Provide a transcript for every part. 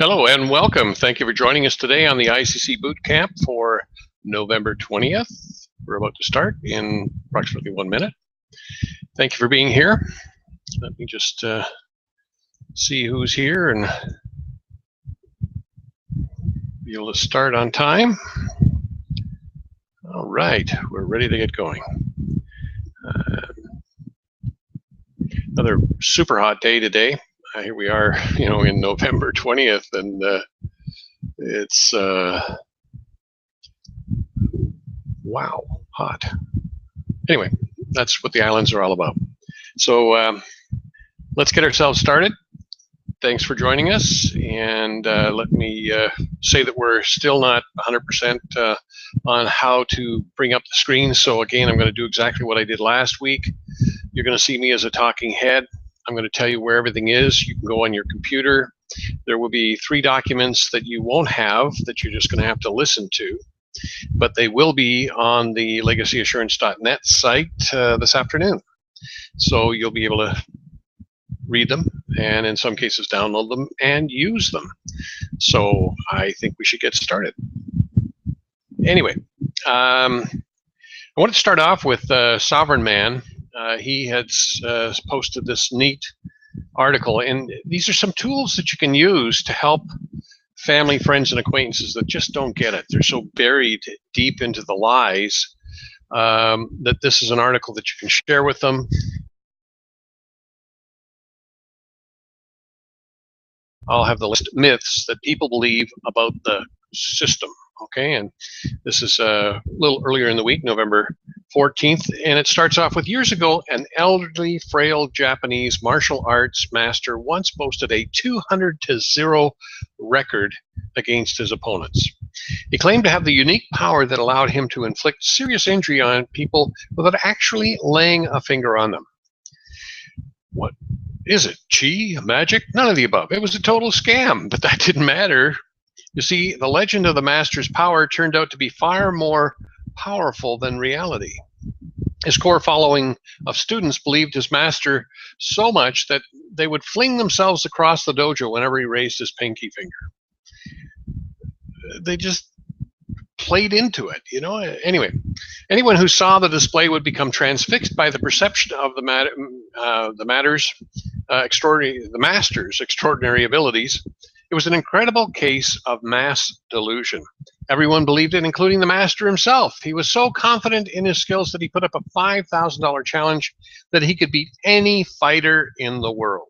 Hello and welcome. Thank you for joining us today on the ICC Boot Camp for November 20th. We're about to start in approximately 1 minute. Thank you for being here. Let me just see who's here and be able to start on time. All right, we're ready to get going. Another super hot day today. Here we are, in November 20th, and it's wow, hot. Anyway, that's what the islands are all about. So let's get ourselves started. Thanks for joining us, and let me say that we're still not 100% on how to bring up the screen. So again, I'm going to do exactly what I did last week. You're going to see me as a talking head. I'm going to tell you where everything is. You can go on your computer. There will be 3 documents that you won't have that you're just going to have to listen to, but they will be on the legacyassurance.net site this afternoon. So you'll be able to read them and in some cases download them and use them. So I think we should get started. Anyway, I want to start off with Sovereign Man. He had posted this neat article, and these are some tools that you can use to help family, friends, and acquaintances that just don't get it. They're so buried deep into the lies that this is an article that you can share with them. I'll have the list of myths that people believe about the system. Okay, and this is a little earlier in the week, November 14th, and it starts off with, years ago, an elderly, frail Japanese martial arts master once boasted a 200-0 record against his opponents. He claimed to have the unique power that allowed him to inflict serious injury on people without actually laying a finger on them. What is it? Chi? Magic? None of the above. It was a total scam, but that didn't matter. You see, the legend of the master's power turned out to be far more powerful than reality. His core following of students believed his master so much that they would fling themselves across the dojo whenever he raised his pinky finger. They just played into it, Anyway, anyone who saw the display would become transfixed by the perception of the master's extraordinary abilities. It was an incredible case of mass delusion. Everyone believed it, including the master himself. He was so confident in his skills that he put up a $5,000 challenge that he could beat any fighter in the world.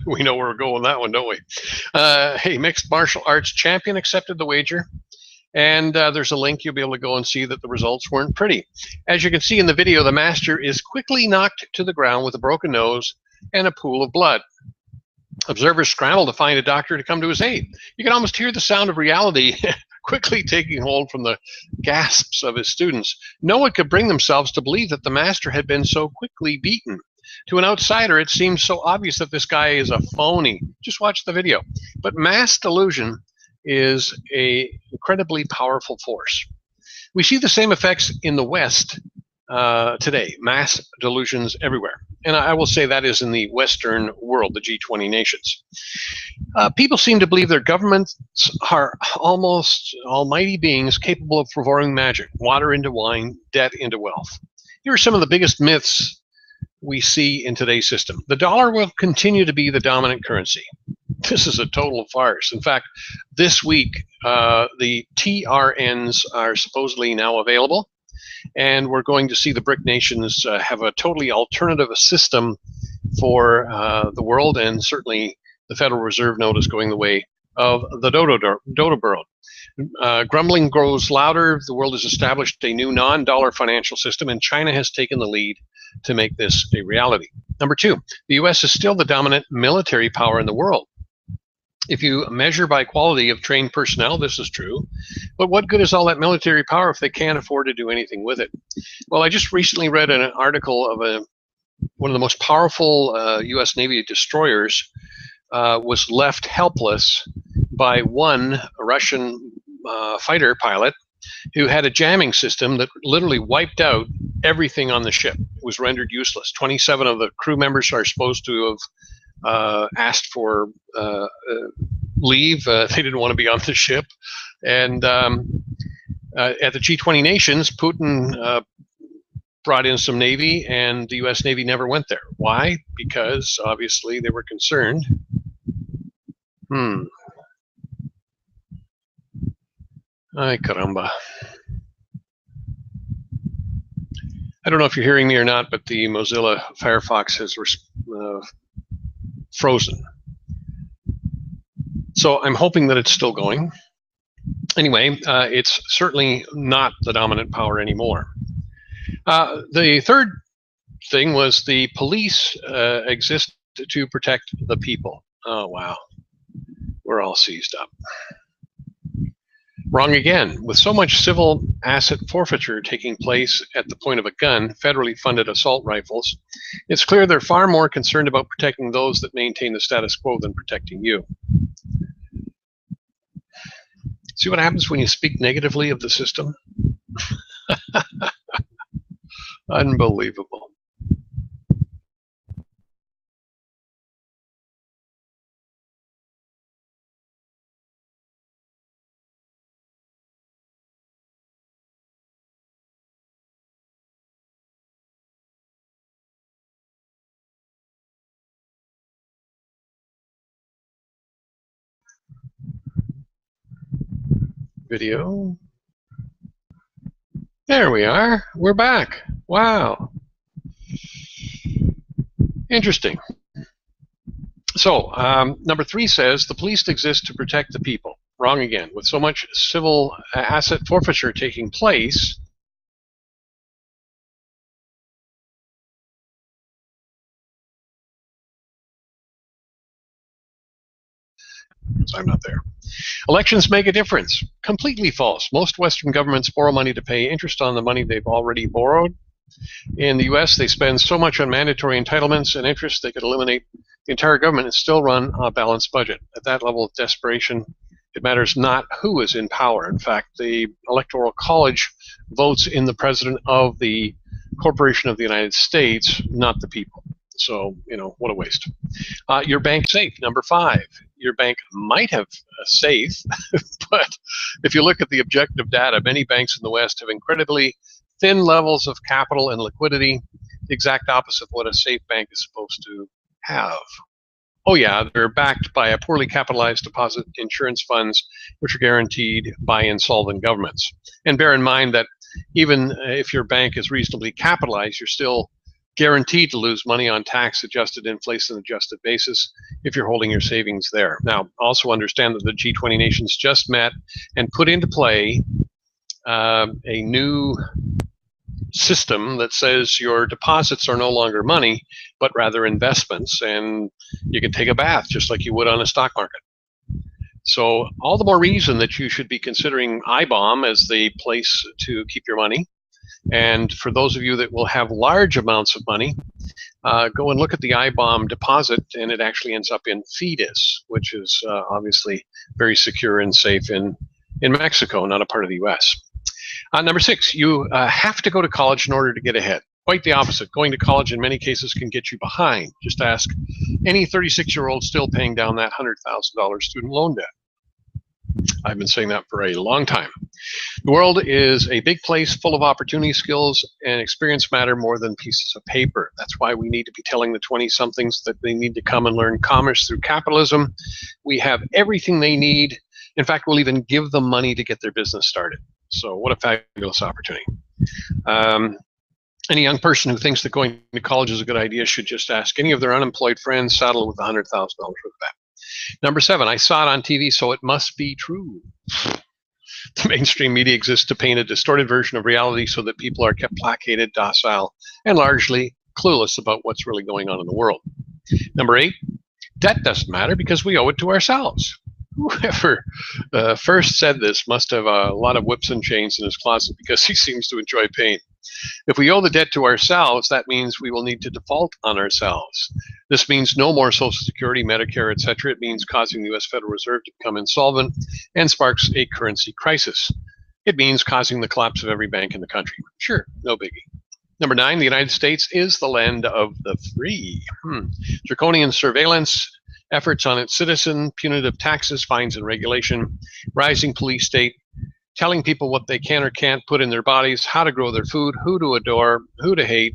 We know where we're going with that one, don't we? Hey, mixed martial arts champion accepted the wager. And there's a link. You'll be able to go and see that the results weren't pretty. As you can see in the video, the master is quickly knocked to the ground with a broken nose and a pool of blood. Observers scramble to find a doctor to come to his aid. You can almost hear the sound of reality quickly taking hold from the gasps of his students. No one could bring themselves to believe that the master had been so quickly beaten. To an outsider, it seems so obvious that this guy is a phony. Just watch the video. But mass delusion is an incredibly powerful force. We see the same effects in the West today, mass delusions everywhere. And I will say that is in the Western world, the G20 nations. People seem to believe their governments are almost almighty beings capable of performing magic, water into wine, debt into wealth. Here are some of the biggest myths we see in today's system. The dollar will continue to be the dominant currency. This is a total farce. In fact, this week, the TRNs are supposedly now available. And we're going to see the BRIC nations have a totally alternative system for the world, and certainly the Federal Reserve note is going the way of the dodo bird. Grumbling grows louder. The world has established a new non-dollar financial system, and China has taken the lead to make this a reality. Number 2, the U.S. is still the dominant military power in the world. If you measure by quality of trained personnel, this is true. But what good is all that military power if they can't afford to do anything with it? Well, I just recently read an article of one of the most powerful U.S. Navy destroyers was left helpless by one Russian fighter pilot who had a jamming system that literally wiped out everything on the ship. It was rendered useless. 27 of the crew members are supposed to have asked for leave. They didn't want to be on the ship. And at the G20 nations, Putin brought in some Navy, and the U.S. Navy never went there. Why? Because obviously they were concerned. Ay, caramba. I don't know if you're hearing me or not, but the Mozilla Firefox has frozen. So I'm hoping that it's still going. Anyway, it's certainly not the dominant power anymore. The third thing was the police exist to protect the people. Oh, wow. We're all seized up. Wrong again. With so much civil asset forfeiture taking place at the point of a gun, federally funded assault rifles, it's clear they're far more concerned about protecting those that maintain the status quo than protecting you. See what happens when you speak negatively of the system? Unbelievable. Video. There we are. We're back. Wow. Interesting. So, number 3 says the police exist to protect the people. Wrong again. With so much civil asset forfeiture taking place, so I'm not there. Elections make a difference. Completely false. Most Western governments borrow money to pay interest on the money they've already borrowed. In the U.S., they spend so much on mandatory entitlements and interest they could eliminate the entire government and still run a balanced budget. At that level of desperation, it matters not who is in power. In fact, the Electoral College votes in the president of the Corporation of the United States, not the people. So, you know, what a waste. Your bank safe, number 5. Your bank might have a safe, but if you look at the objective data, many banks in the West have incredibly thin levels of capital and liquidity, the exact opposite of what a safe bank is supposed to have. Oh yeah, they're backed by a poorly capitalized deposit insurance funds, which are guaranteed by insolvent governments. And bear in mind that even if your bank is reasonably capitalized, you're still guaranteed to lose money on tax-adjusted, inflation-adjusted basis if you're holding your savings there. Now, also understand that the G20 nations just met and put into play a new system that says your deposits are no longer money, but rather investments, and you can take a bath just like you would on a stock market. So all the more reason that you should be considering IBOM as the place to keep your money. And for those of you that will have large amounts of money, go and look at the IBOM deposit, and it actually ends up in FIDES, which is obviously very secure and safe in Mexico, not a part of the US. Number 6, you have to go to college in order to get ahead. Quite the opposite. Going to college in many cases can get you behind. Just ask any 36-year-old still paying down that $100,000 student loan debt. I've been saying that for a long time. The world is a big place full of opportunity, skills, and experience matter more than pieces of paper. That's why we need to be telling the 20-somethings that they need to come and learn commerce through capitalism. We have everything they need. In fact, we'll even give them money to get their business started. So what a fabulous opportunity. Any young person who thinks that going to college is a good idea should just ask any of their unemployed friends, saddle with $100,000 worth of that. Number 7, I saw it on TV, so it must be true. The mainstream media exists to paint a distorted version of reality so that people are kept placated, docile, and largely clueless about what's really going on in the world. Number 8, debt doesn't matter because we owe it to ourselves. Whoever first said this must have a lot of whips and chains in his closet because he seems to enjoy pain. If we owe the debt to ourselves, that means we will need to default on ourselves. This means no more Social Security, Medicare, etc. It means causing the U.S. Federal Reserve to become insolvent and sparks a currency crisis. It means causing the collapse of every bank in the country. Sure, no biggie. Number 9, the United States is the land of the free. Draconian surveillance efforts on its citizen, punitive taxes, fines, and regulation, rising police state, telling people what they can or can't put in their bodies, how to grow their food, who to adore, who to hate,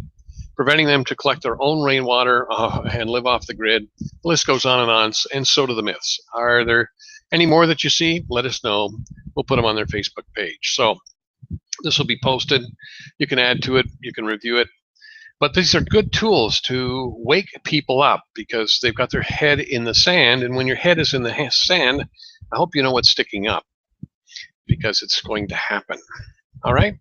preventing them to collect their own rainwater and live off the grid. The list goes on, and so do the myths. Are there any more that you see? Let us know. We'll put them on their Facebook page. So this will be posted. You can add to it. You can review it. But these are good tools to wake people up because they've got their head in the sand. And when your head is in the sand, I hope you know what's sticking up because it's going to happen. All right?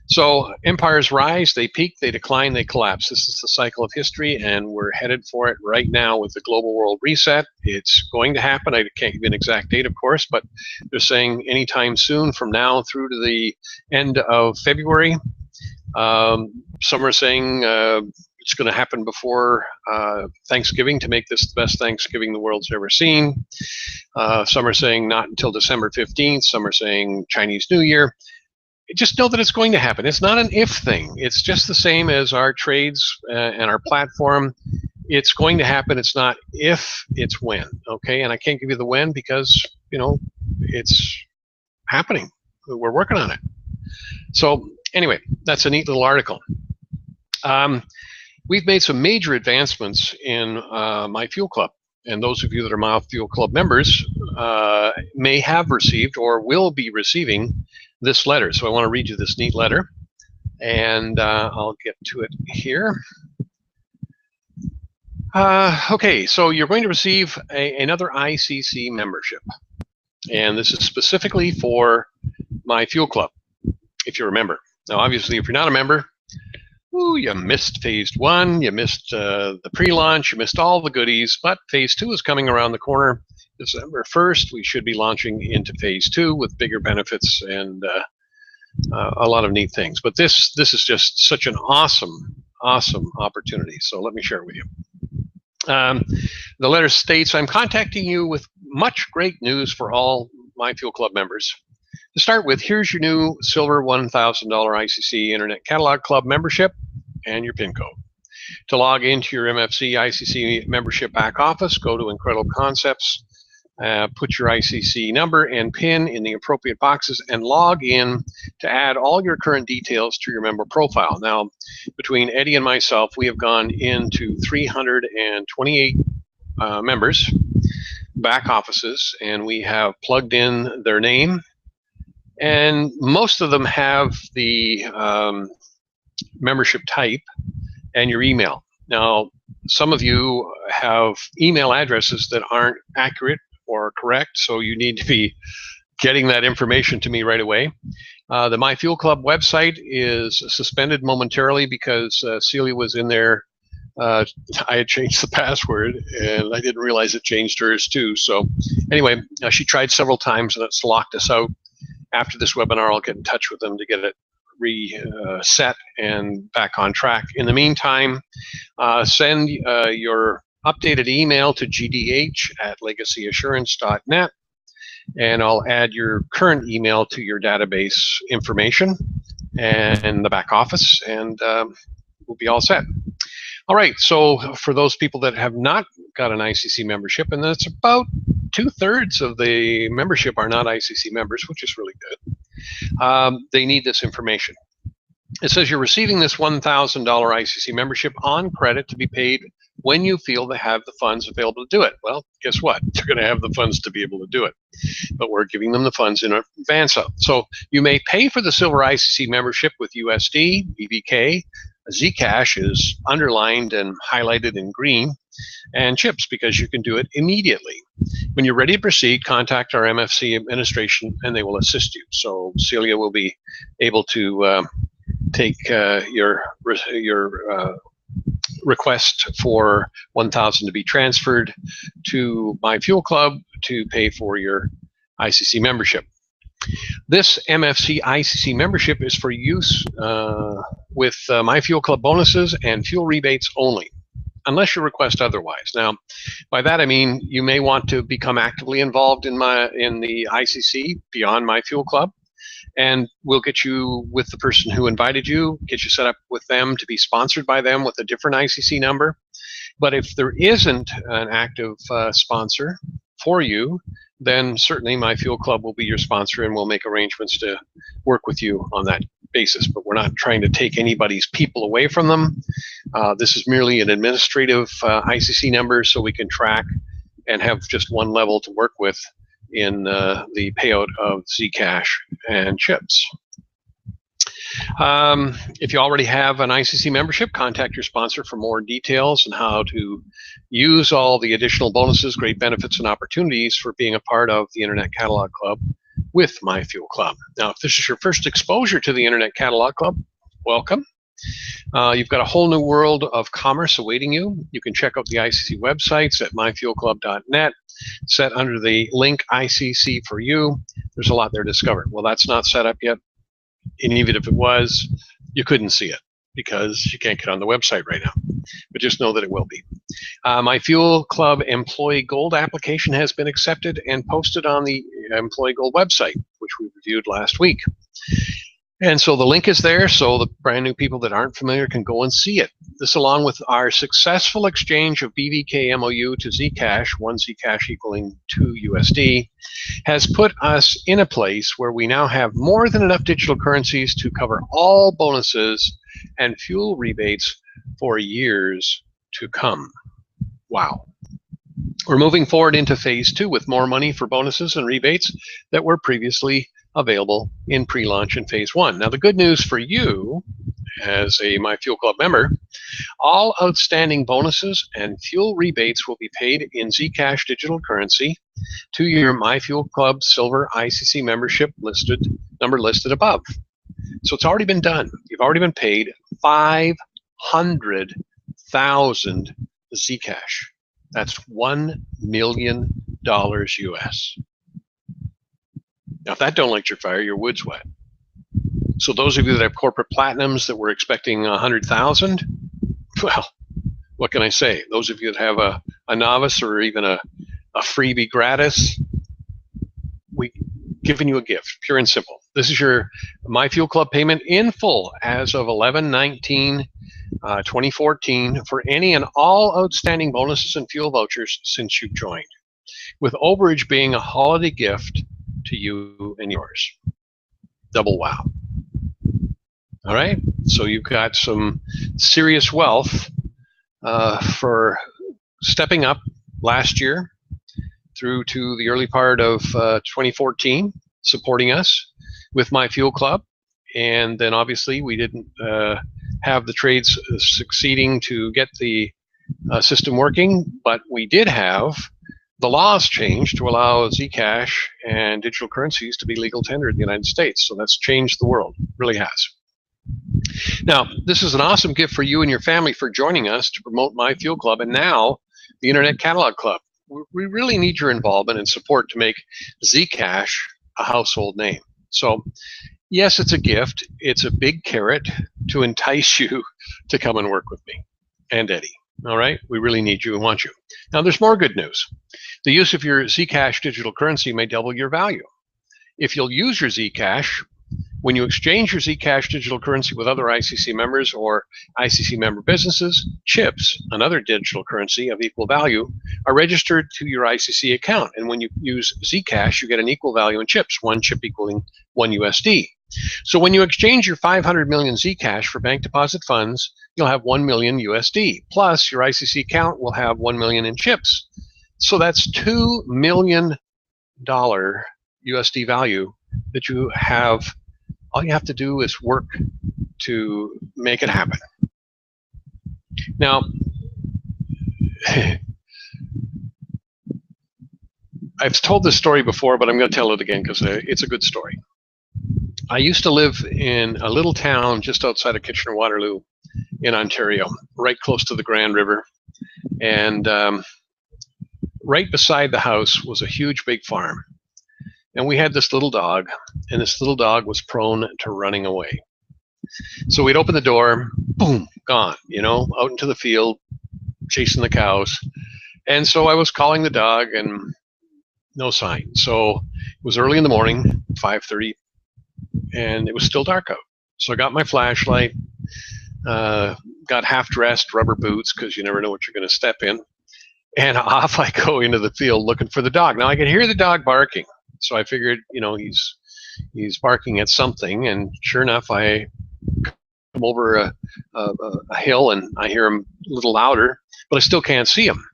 So empires rise, they peak, they decline, they collapse. This is the cycle of history, and we're headed for it right now with the global world reset. It's going to happen. I can't give you an exact date, of course, but they're saying anytime soon from now through to the end of February. Some are saying it's going to happen before Thanksgiving to make this the best Thanksgiving the world's ever seen. Some are saying not until December 15th. Some are saying Chinese New Year. Just know that it's going to happen. It's not an if thing. It's just the same as our trades and our platform. It's going to happen. It's not if, it's when. Okay, and I can't give you the when because it's happening. We're working on it. So anyway, that's a neat little article. We've made some major advancements in My Fuel Club, and those of you that are My Fuel Club members may have received or will be receiving this letter. So I want to read you this neat letter, and I'll get to it here. Okay, so you're going to receive another ICC membership, and this is specifically for My Fuel Club, if you remember. Now, obviously, if you're not a member, you missed phase 1, you missed the pre-launch, you missed all the goodies, but phase 2 is coming around the corner. December 1st, we should be launching into phase 2 with bigger benefits and a lot of neat things. But this is just such an awesome opportunity. So let me share it with you. The letter states, I'm contacting you with much great news for all My Fuel Club members. To start with, here's your new silver $1,000 ICC Internet Catalog Club membership and your PIN code. To log into your MFC ICC membership back office, go to Incredible Concepts, put your ICC number and PIN in the appropriate boxes, and log in to add all your current details to your member profile. Now, between Eddie and myself, we have gone into 328 members, back offices, and we have plugged in their name, and most of them have the membership type and your email. Now, some of you have email addresses that aren't accurate or correct, so you need to be getting that information to me right away. The My Fuel Club website is suspended momentarily because Celia was in there. I had changed the password, and I didn't realize it changed hers too. So anyway, she tried several times, and it's locked us out. After this webinar, I'll get in touch with them to get it reset and back on track. In the meantime, send your updated email to gdh@legacyassurance.net, and I'll add your current email to your database information and the back office, and we'll be all set. All right, so for those people that have not got an ICC membership, and that's about 2/3 of the membership are not ICC members, which is really good. They need this information. It says you're receiving this $1,000 ICC membership on credit to be paid when you feel they have the funds available to do it. Well, guess what? They're going to have the funds to be able to do it, but we're giving them the funds in advance of. So you may pay for the silver ICC membership with USD, BBK, Zcash is underlined and highlighted in green, and chips, because you can do it immediately. When you're ready to proceed, contact our MFC administration and they will assist you. So Celia will be able to take your request for $1,000 to be transferred to My Fuel Club to pay for your ICC membership. This MFC ICC membership is for use with My Fuel Club bonuses and fuel rebates only, unless you request otherwise. Now, by that I mean you may want to become actively involved in the ICC beyond My Fuel Club, and we'll get you with the person who invited you, get you set up with them to be sponsored by them with a different ICC number. But if there isn't an active sponsor for you, then certainly My Fuel Club will be your sponsor, and we'll make arrangements to work with you on that basis. But we're not trying to take anybody's people away from them. This is merely an administrative ICC number, so we can track and have just one level to work with in the payout of Zcash and chips. If you already have an ICC membership, contact your sponsor for more details on how to use all the additional bonuses, great benefits, and opportunities for being a part of the Internet Catalog Club with My Fuel Club. Now, if this is your first exposure to the Internet Catalog Club, welcome. You've got a whole new world of commerce awaiting you. You can check out the ICC websites at myfuelclub.net, set under the link ICC for you. There's a lot there to discover. Well, that's not set up yet. And even if it was, you couldn't see it because you can't get on the website right now. But just know that it will be. My Fuel Club Employee Gold application has been accepted and posted on the Employee Gold website, which we reviewed last week. And so the link is there, so the brand new people that aren't familiar can go and see it. This, along with our successful exchange of BVK MOU to Zcash, 1 Zcash equaling 2 USD, has put us in a place where we now have more than enough digital currencies to cover all bonuses and fuel rebates for years to come. Wow. We're moving forward into phase 2 with more money for bonuses and rebates that were previously available in pre-launch in phase 1. Now, the good news for you as a My Fuel Club member, all outstanding bonuses and fuel rebates will be paid in Zcash digital currency to your My Fuel Club Silver ICC membership number listed above. So it's already been done. You've already been paid 500,000 Zcash. That's $1 million US. Now, if that don't light your fire, your wood's wet. So those of you that have corporate platinums that were expecting 100,000, well, what can I say? Those of you that have a novice or even a freebie gratis, we giving you a gift, pure and simple. This is your My Fuel Club payment in full as of 11/19/2014 for any and all outstanding bonuses and fuel vouchers since you've joined, with overage being a holiday gift to you and yours. Double wow. All right, so you've got some serious wealth for stepping up last year through to the early part of 2014, supporting us with My Fuel Club. And then obviously we didn't have the trades succeeding to get the system working, but we did have the laws changed to allow Zcash and digital currencies to be legal tender in the United States. So that's changed the world, it really has. Now, this is an awesome gift for you and your family for joining us to promote My Fuel Club and now the Internet Catalog Club. We really need your involvement and support to make Zcash a household name. So yes, it's a gift. It's a big carrot to entice you to come and work with me and Eddie. All right, we really need you and want you. Now, there's more good news. The use of your Zcash digital currency may double your value. If you'll use your Zcash, when you exchange your Zcash digital currency with other ICC members or ICC member businesses, chips, another digital currency of equal value, are registered to your ICC account. And when you use Zcash, you get an equal value in chips, 1 chip equaling 1 USD. So when you exchange your 500 million Zcash for bank deposit funds, you'll have 1 million USD. Plus, your ICC account will have 1 million in chips. So that's $2 million USD value that you have. All you have to do is work to make it happen. Now, I've told this story before, but I'm going to tell it again because it's a good story. I used to live in a little town just outside of Kitchener-Waterloo in Ontario, right close to the Grand River. And right beside the house was a huge, big farm. And we had this little dog, and this little dog was prone to running away. So we'd open the door, boom, gone, you know, out into the field, chasing the cows. And so I was calling the dog, and no sign. So it was early in the morning, 5:30 and it was still dark out. So I got my flashlight, got half dressed, rubber boots, because you never know what you're going to step in. And off I go into the field looking for the dog. Now I could hear the dog barking. So I figured, he's barking at something. And sure enough, I come over a hill and I hear him a little louder, but I still can't see him.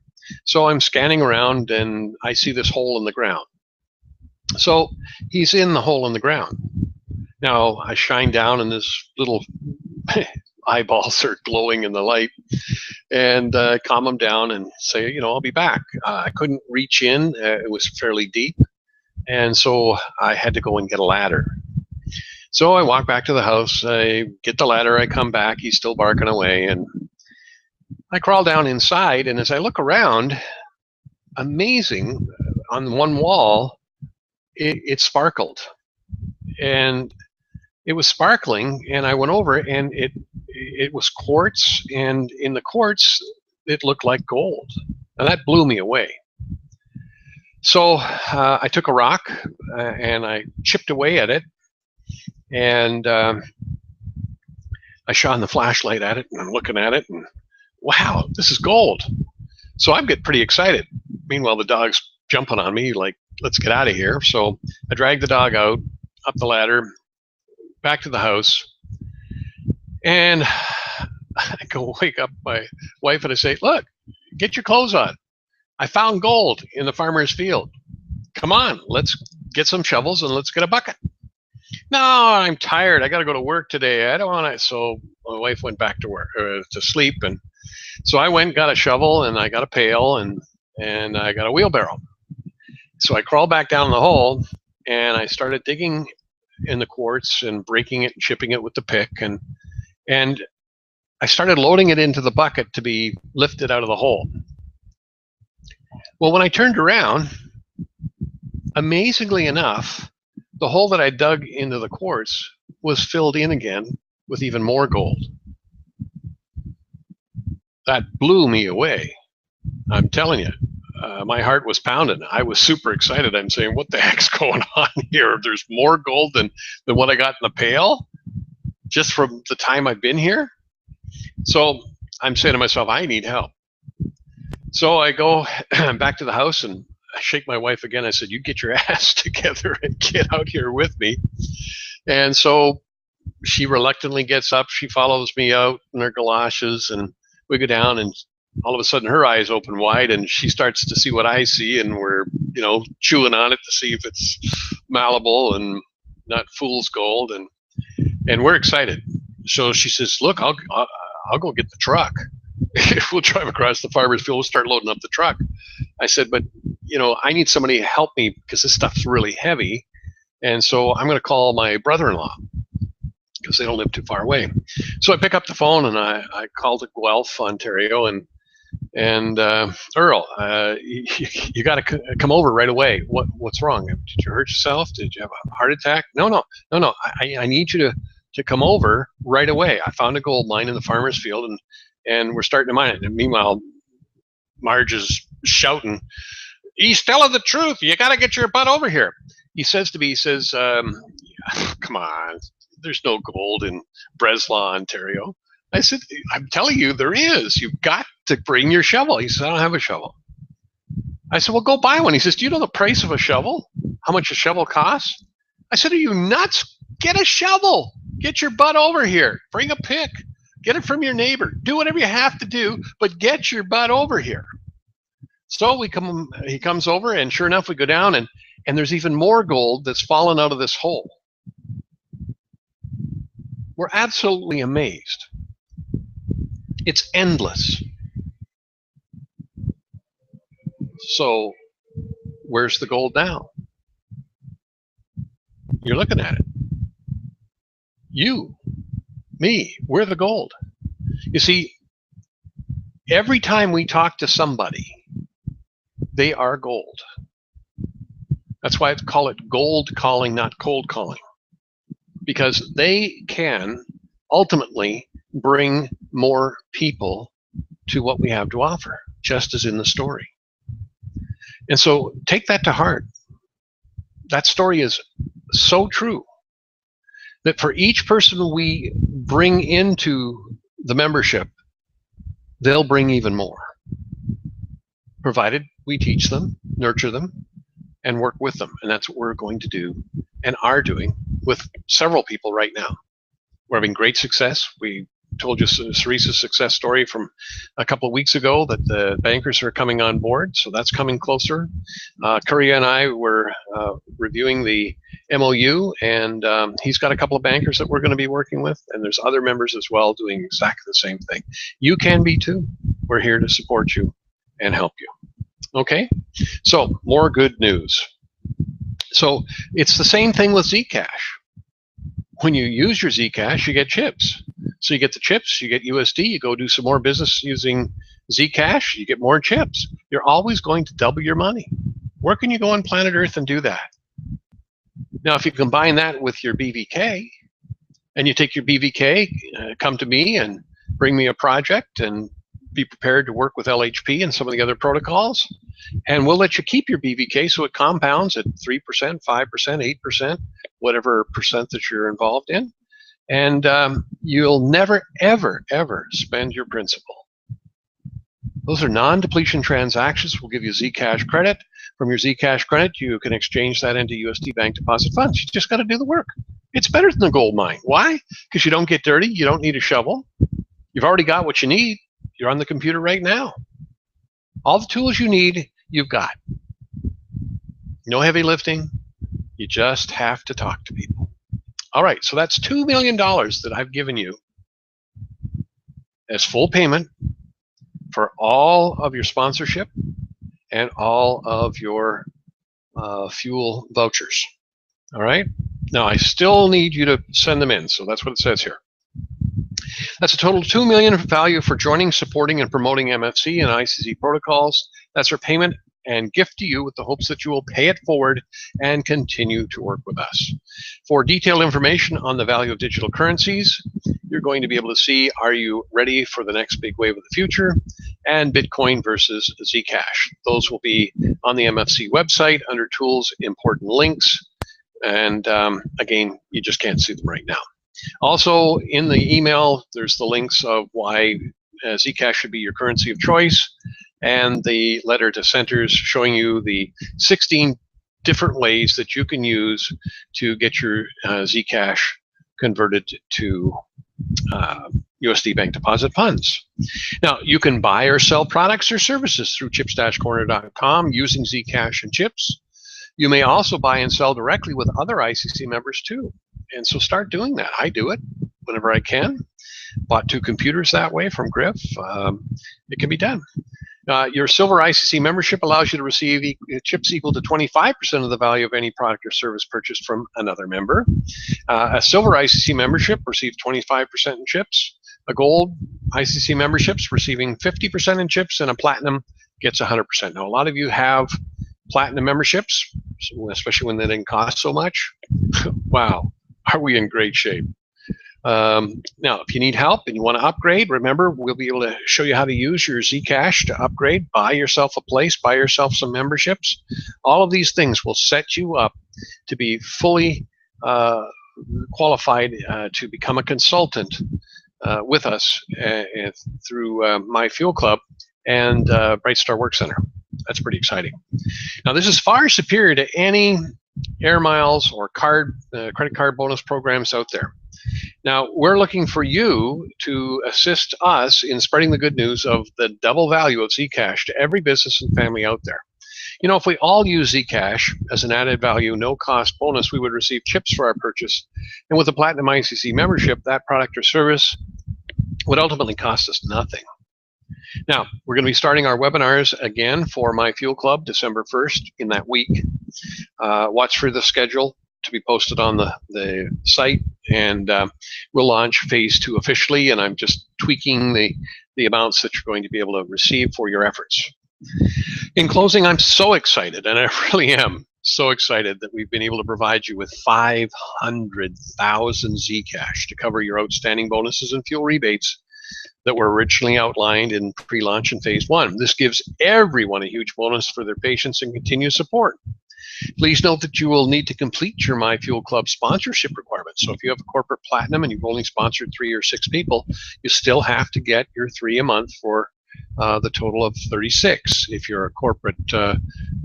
So I'm scanning around and I see this hole in the ground. So he's in the hole in the ground. Now I shine down and this little eyeballs are glowing in the light, and calm him down and say, I'll be back. I couldn't reach in. It was fairly deep. And so I had to go and get a ladder. So I walk back to the house. I get the ladder. I come back. He's still barking away. And I crawl down inside. And as I look around, amazing, on one wall, it sparkled. And it was sparkling. And I went over and it was quartz. And in the quartz, it looked like gold. And that blew me away. So I took a rock and I chipped away at it. And I shone the flashlight at it and I'm looking at it and wow, this is gold. So I'm getting pretty excited. Meanwhile, the dog's jumping on me like, let's get out of here. So I drag the dog out, up the ladder, back to the house. And I go wake up my wife and I say, look, get your clothes on. I found gold in the farmer's field. Come on, let's get some shovels and let's get a bucket. No, I'm tired. I got to go to work today. I don't want to. So my wife went back to work, to sleep. And so I went, got a shovel and I got a pail and I got a wheelbarrow. So I crawled back down the hole and I started digging in the quartz and breaking it and chipping it with the pick. And I started loading it into the bucket to be lifted out of the hole. Well, when I turned around, amazingly enough, the hole that I dug into the quartz was filled in again with even more gold. That blew me away. I'm telling you, my heart was pounding. I was super excited. I'm saying, what the heck's going on here? There's more gold than what I got in the pail just from the time I've been here. So I'm saying to myself, I need help. So I go back to the house and I shake my wife again. I said, you get your ass together and get out here with me. And so she reluctantly gets up. She follows me out in her galoshes and we go down and all of a sudden her eyes open wide and she starts to see what I see and we're, chewing on it to see if it's malleable and not fool's gold. And we're excited. So she says, look, I'll go get the truck. We'll drive across the farmer's field. We'll start loading up the truck. I said, but I need somebody to help me because this stuff's really heavy. And so I'm going to call my brother-in-law because they don't live too far away. So I pick up the phone and I call to Guelph, Ontario, and Earl, you got to come over right away. What's wrong? Did you hurt yourself? Did you have a heart attack? No. I need you to come over right away. I found a gold mine in the farmer's field and we're starting to mine it. And meanwhile, Marge is shouting, he's telling the truth. You got to get your butt over here. He says to me, come on, there's no gold in Breslau, Ontario. I said, I'm telling you, there is. You've got to bring your shovel. He said, I don't have a shovel. I said, well, go buy one. He says, do you know the price of a shovel? How much a shovel costs? I said, are you nuts? Get a shovel. Get your butt over here. Bring a pick. Get it from your neighbor. Do whatever you have to do, but get your butt over here. So he comes over, and sure enough, we go down, and there's even more gold that's fallen out of this hole. We're absolutely amazed. It's endless. So where's the gold now? You're looking at it. You, me, we're the gold. You see, every time we talk to somebody, they are gold. That's why I call it gold calling, not cold calling. Because they can ultimately bring more people to what we have to offer, just as in the story. And so take that to heart. That story is so true. that for each person we bring into the membership, they'll bring even more, provided we teach them, nurture them, and work with them. And that's what we're going to do and are doing with several people right now. We're having great success. We told you Ceresa's success story from a couple of weeks ago that the bankers are coming on board, so that's coming closer. Curry and I were reviewing the MOU, and he's got a couple of bankers that we're going to be working with, and there's other members as well doing exactly the same thing. You can be too. We're here to support you and help you. Okay, so more good news. So it's the same thing with Zcash. When you use your Zcash, you get chips. So you get the chips, you get USD, you go do some more business using Zcash, you get more chips. You're always going to double your money. Where can you go on planet Earth and do that? Now, if you combine that with your BVK, and you take your BVK, come to me and bring me a project and be prepared to work with LHP and some of the other protocols, and we'll let you keep your BVK so it compounds at 3%, 5%, 8%, whatever percent that you're involved in. And you'll never, ever, ever spend your principal. Those are non-depletion transactions. We'll give you Zcash credit. From your Zcash credit, you can exchange that into USD bank deposit funds. You just got to do the work. It's better than the gold mine. Why? Because you don't get dirty. You don't need a shovel. You've already got what you need. You're on the computer right now. All the tools you need, you've got. No heavy lifting. You just have to talk to people. All right, so that's $2 million that I've given you as full payment for all of your sponsorship and all of your fuel vouchers. All right, now I still need you to send them in, so that's what it says here. That's a total of $2 million value for joining, supporting, and promoting MFC and ICC protocols. That's our payment and gift to you with the hopes that you will pay it forward and continue to work with us. For detailed information on the value of digital currencies, you're going to be able to see, are you ready for the next big wave of the future, and Bitcoin versus Zcash. Those will be on the MFC website under tools, important links, and again, you just can't see them right now. Also, in the email, there's the links of why Zcash should be your currency of choice, and the letter to centers showing you the 16 different ways that you can use to get your Zcash converted to USD bank deposit funds. Now, you can buy or sell products or services through chips-corner.com using Zcash and chips. You may also buy and sell directly with other ICC members too. And so start doing that. I do it whenever I can. Bought 2 computers that way from Griff. It can be done. Your Silver ICC membership allows you to receive chips equal to 25% of the value of any product or service purchased from another member. A Silver ICC membership receives 25% in chips. A Gold ICC membership's receiving 50% in chips, and a Platinum gets 100%. Now, a lot of you have Platinum memberships, especially when they didn't cost so much. Wow, are we in great shape? Now, if you need help and you want to upgrade, remember, we'll be able to show you how to use your Zcash to upgrade, buy yourself a place, buy yourself some memberships. All of these things will set you up to be fully qualified to become a consultant with us through My Fuel Club and Bright Star Work Center. That's pretty exciting. Now, this is far superior to any air miles or credit card bonus programs out there. Now, we're looking for you to assist us in spreading the good news of the double value of Zcash to every business and family out there. You know, if we all use Zcash as an added value, no cost bonus, we would receive chips for our purchase. And with a Platinum ICC membership, that product or service would ultimately cost us nothing. Now, we're going to be starting our webinars again for My Fuel Club December 1st in that week. Watch for the schedule to be posted on the site, and we'll launch phase 2 officially, and I'm just tweaking the amounts that you're going to be able to receive for your efforts. In closing, I'm so excited, and I really am so excited that we've been able to provide you with 500,000 Zcash to cover your outstanding bonuses and fuel rebates that were originally outlined in pre-launch and phase 1. This gives everyone a huge bonus for their patience and continued support. Please note that you will need to complete your MyFuel Club sponsorship requirements. So if you have a corporate platinum and you've only sponsored 3 or 6 people, you still have to get your 3 a month for the total of 36. If you're a corporate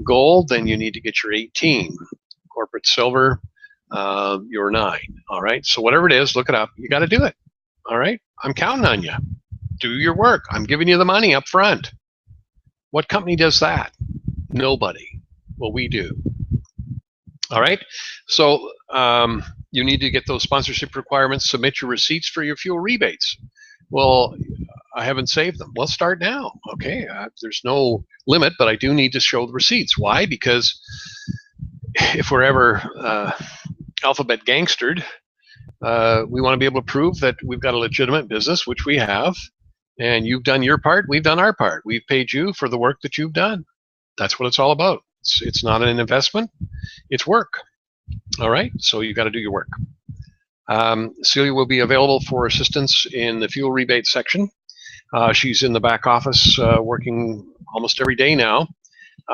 gold, then you need to get your 18. Corporate silver, you're 9. All right. So whatever it is, look it up. You got to do it. All right. I'm counting on you. Do your work. I'm giving you the money up front. What company does that? Nobody. Well, we do. All right. So you need to get those sponsorship requirements, submit your receipts for your fuel rebates. Well, I haven't saved them. Well, start now. Okay. There's no limit, but I do need to show the receipts. Why? Because if we're ever alphabet gangstered, we want to be able to prove that we've got a legitimate business, which we have, and you've done your part, we've done our part. We've paid you for the work that you've done. That's what it's all about. It's not an investment, it's work. All right, so you've got to do your work. Celia will be available for assistance in the fuel rebate section. She's in the back office working almost every day now,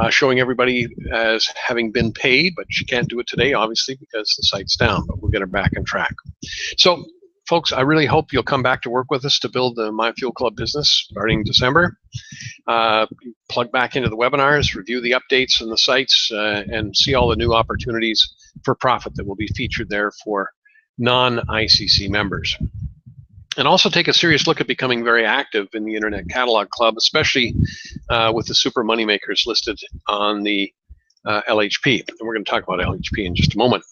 showing everybody as having been paid, but she can't do it today, obviously, because the site's down, but we'll get her back on track. So, folks, I really hope you'll come back to work with us to build the MyFuel Club business starting December. Plug back into the webinars, review the updates and the sites, and see all the new opportunities for profit that will be featured there for non-ICC members. And also take a serious look at becoming very active in the Internet Catalog Club, especially with the super moneymakers listed on the LHP. And we're going to talk about LHP in just a moment.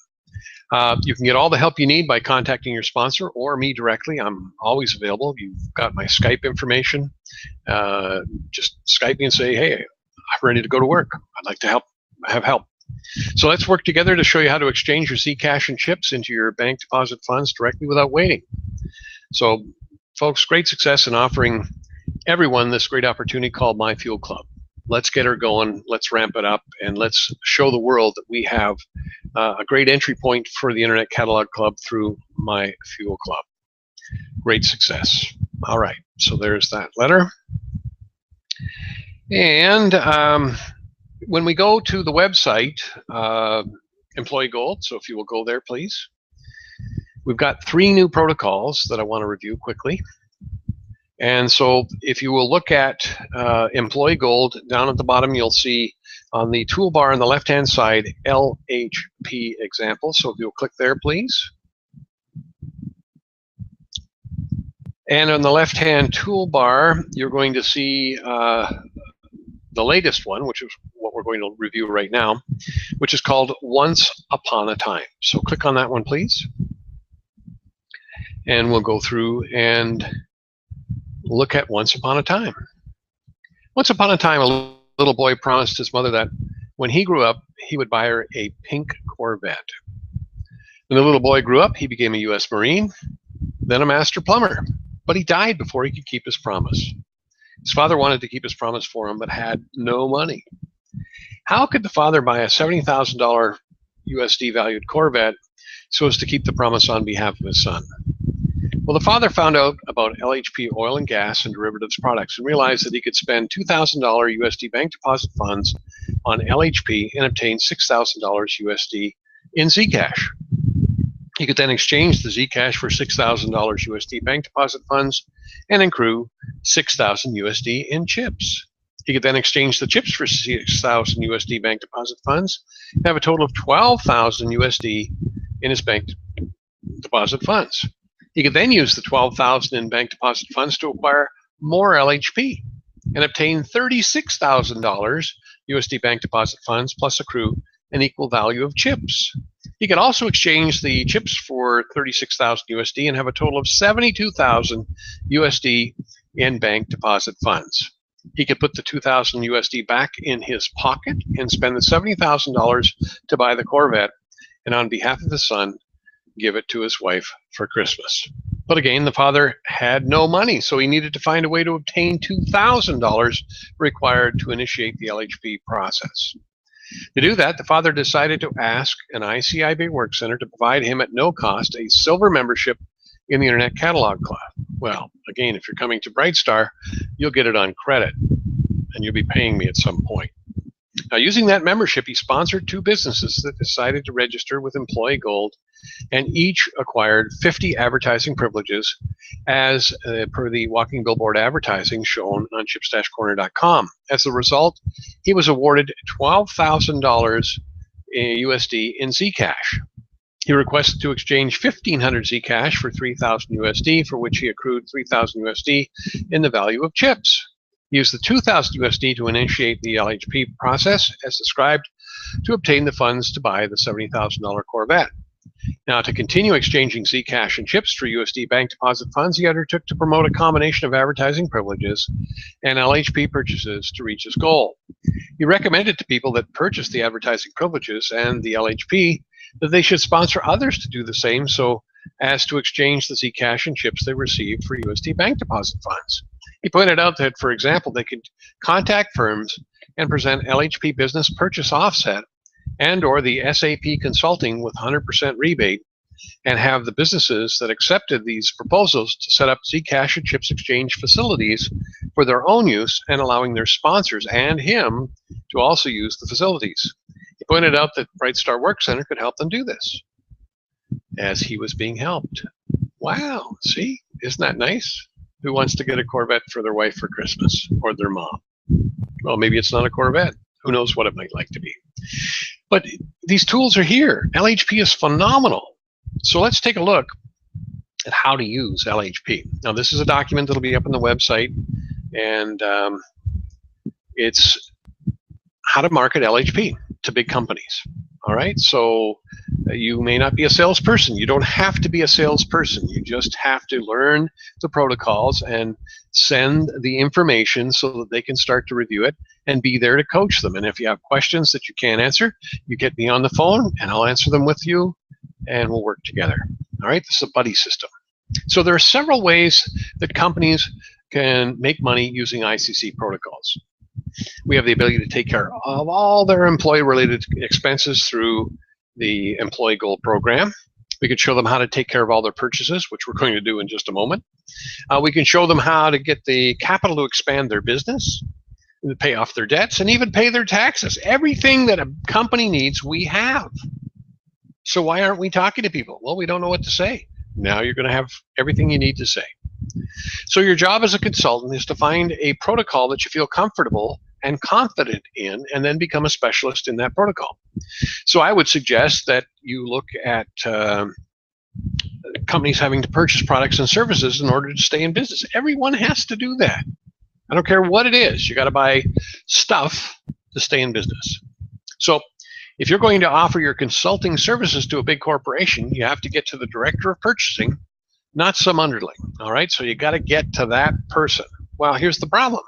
You can get all the help you need by contacting your sponsor or me directly. I'm always available. You've got my Skype information. Just Skype me and say, hey, I'm ready to go to work. I'd like to have help. So let's work together to show you how to exchange your Zcash and chips into your bank deposit funds directly without waiting. So, folks, great success in offering everyone this great opportunity called MyFuel Club. Let's get her going, let's ramp it up, and let's show the world that we have a great entry point for the Internet Catalog Club through MyFuel Club. Great success. All right, so there's that letter. And when we go to the website, Employee Gold, so if you will go there, please. We've got 3 new protocols that I want to review quickly. And so if you will look at Employee Gold, down at the bottom you'll see on the toolbar on the left-hand side, LHP example. So if you'll click there, please. And on the left-hand toolbar, you're going to see the latest one, which is what we're going to review right now, which is called Once Upon a Time. So click on that one, please. And we'll go through and look at Once Upon a Time. Once upon a time, a little boy promised his mother that when he grew up, he would buy her a pink Corvette. When the little boy grew up, he became a U.S. Marine, then a master plumber. But he died before he could keep his promise. His father wanted to keep his promise for him, but had no money. How could the father buy a $70,000 USD valued Corvette so as to keep the promise on behalf of his son? Well, the father found out about LHP oil and gas and derivatives products and realized that he could spend $2,000 USD bank deposit funds on LHP and obtain $6,000 USD in Zcash. He could then exchange the Zcash for $6,000 USD bank deposit funds and accrue $6,000 USD in chips. He could then exchange the chips for $6,000 USD bank deposit funds and have a total of $12,000 USD in his bank deposit funds. He could then use the $12,000 in bank deposit funds to acquire more LHP and obtain $36,000 USD bank deposit funds plus accrue an equal value of chips. He could also exchange the chips for $36,000 USD and have a total of $72,000 USD in bank deposit funds. He could put the $2,000 USD back in his pocket and spend the $70,000 to buy the Corvette, and on behalf of his son, give it to his wife for Christmas. But again, the father had no money, so he needed to find a way to obtain $2,000 required to initiate the LHP process. To do that, the father decided to ask an ICIB Work Center to provide him at no cost a silver membership in the Internet Catalog Club. Well, again, if you're coming to Brightstar, you'll get it on credit, and you'll be paying me at some point. Now, using that membership, he sponsored 2 businesses that decided to register with Employee Gold, and each acquired 50 advertising privileges as per the Walking Billboard advertising shown on chip-corner.com. As a result, he was awarded $12,000 USD in Zcash. He requested to exchange 1,500 Zcash for 3,000 USD, for which he accrued 3,000 USD in the value of chips. He used the 2,000 USD to initiate the LHP process, as described, to obtain the funds to buy the $70,000 Corvette. Now, to continue exchanging Zcash and chips for USD bank deposit funds, he undertook to promote a combination of advertising privileges and LHP purchases to reach his goal. He recommended to people that purchased the advertising privileges and the LHP that they should sponsor others to do the same, so as to exchange the Zcash and chips they received for USD bank deposit funds. He pointed out that, for example, they could contact firms and present LHP business purchase offset and or the SAP consulting with 100% rebate, and have the businesses that accepted these proposals to set up Zcash and chips exchange facilities for their own use, and allowing their sponsors and him to also use the facilities. He pointed out that Brightstar Work Center could help them do this, as he was being helped. Wow, see, isn't that nice? Who wants to get a Corvette for their wife for Christmas, or their mom? Well, maybe it's not a Corvette. Who knows what it might like to be. But these tools are here. LHP is phenomenal. So let's take a look at how to use LHP. Now, this is a document that'll be up on the website, and it's how to market LHP to big companies. All right, so you may not be a salesperson. You don't have to be a salesperson. You just have to learn the protocols and send the information so that they can start to review it and be there to coach them. And if you have questions that you can't answer, you get me on the phone and I'll answer them with you, and we'll work together. All right, this is a buddy system. So there are several ways that companies can make money using ICC protocols. We have the ability to take care of all their employee-related expenses through the Employee Gold program. We can show them how to take care of all their purchases, which we're going to do in just a moment. We can show them how to get the capital to expand their business, pay off their debts, and even pay their taxes. Everything that a company needs, we have. So why aren't we talking to people? Well, we don't know what to say. Now you're going to have everything you need to say. So your job as a consultant is to find a protocol that you feel comfortable and confident in, and then become a specialist in that protocol. So I would suggest that you look at companies having to purchase products and services in order to stay in business. Everyone has to do that. I don't care what it is. You got to buy stuff to stay in business. So if you're going to offer your consulting services to a big corporation, you have to get to the director of purchasing, not some underling. All right, so you got to get to that person. Well, here's the problem.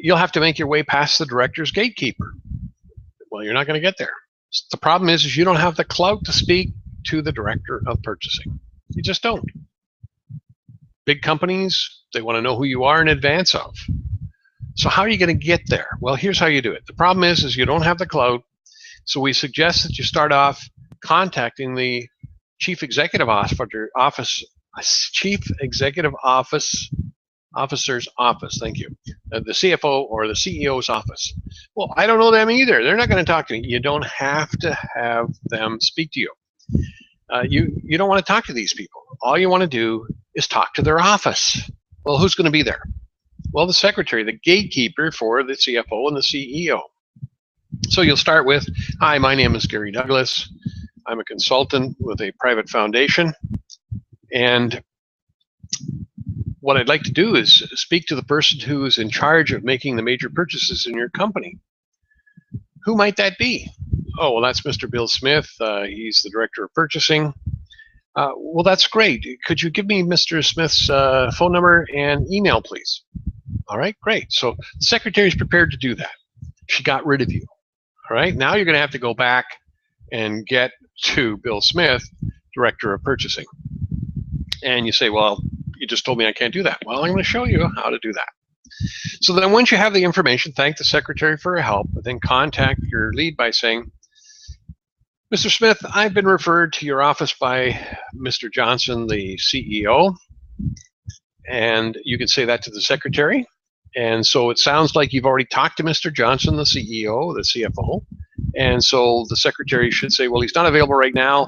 You'll have to make your way past the director's gatekeeper. Well, you're not going to get there. The problem is you don't have the clout to speak to the director of purchasing. You just don't. Big companies, they want to know who you are in advance of. So how are you going to get there? Well, here's how you do it. The problem is you don't have the clout. So we suggest that you start off contacting the Chief Executive Officer's office, thank you, the CFO or the CEO's office. Well, I don't know them either. They're not going to talk to me. You don't have to have them speak to you. You don't want to talk to these people. All you want to do is talk to their office. Well, who's going to be there? Well, the secretary, the gatekeeper for the CFO and the CEO. So you'll start with, hi, my name is Gary Douglas. I'm a consultant with a private foundation, and what I'd like to do is speak to the person who is in charge of making the major purchases in your company. Who might that be? Oh, well, that's Mr. Bill Smith. He's the director of purchasing. Well, that's great. Could you give me Mr. Smith's phone number and email, please? All right, great. So the secretary is prepared to do that. She got rid of you. All right, now you're going to have to go back and get to Bill Smith, director of purchasing. And you say, well, you just told me I can't do that. Well, I'm going to show you how to do that. So then once you have the information, thank the secretary for her help, but then contact your lead by saying, Mr. Smith, I've been referred to your office by Mr. Johnson, the CEO, and you can say that to the secretary. And so it sounds like you've already talked to Mr. Johnson, the CEO, the CFO. And so the secretary should say, well, he's not available right now.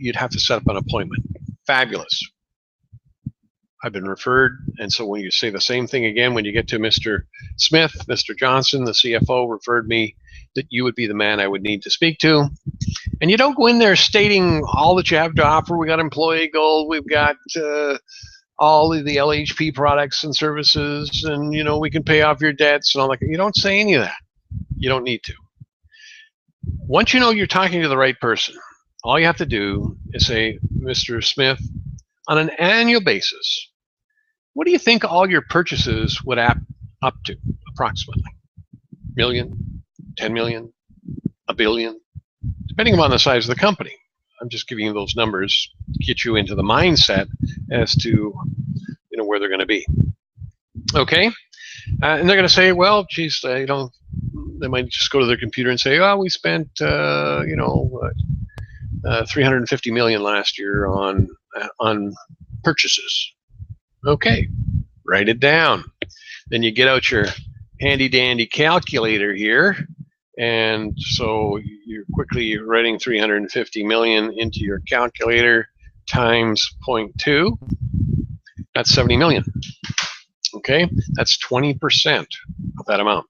You'd have to set up an appointment. Fabulous. I've been referred. And so when you say the same thing again, when you get to Mr. Smith, Mr. Johnson, the CFO, referred me that you would be the man I would need to speak to. And you don't go in there stating all that you have to offer. We got employee gold. We've got all of the LHP products and services, and we can pay off your debts and all that. You don't say any of that. You don't need to. Once you know you're talking to the right person, all you have to do is say, Mr. Smith, on an annual basis, what do you think all your purchases would add up to approximately? Million, 10 million, a billion, depending upon the size of the company. I'm just giving you those numbers to get you into the mindset as to where they're going to be. Okay, and they're going to say, well, geez, they might just go to their computer and say, oh, we spent 350 million last year on purchases. Okay, write it down. Then you get out your handy dandy calculator here. And so you're quickly writing 350 million into your calculator times 0.2. That's 70 million. Okay, that's 20% of that amount.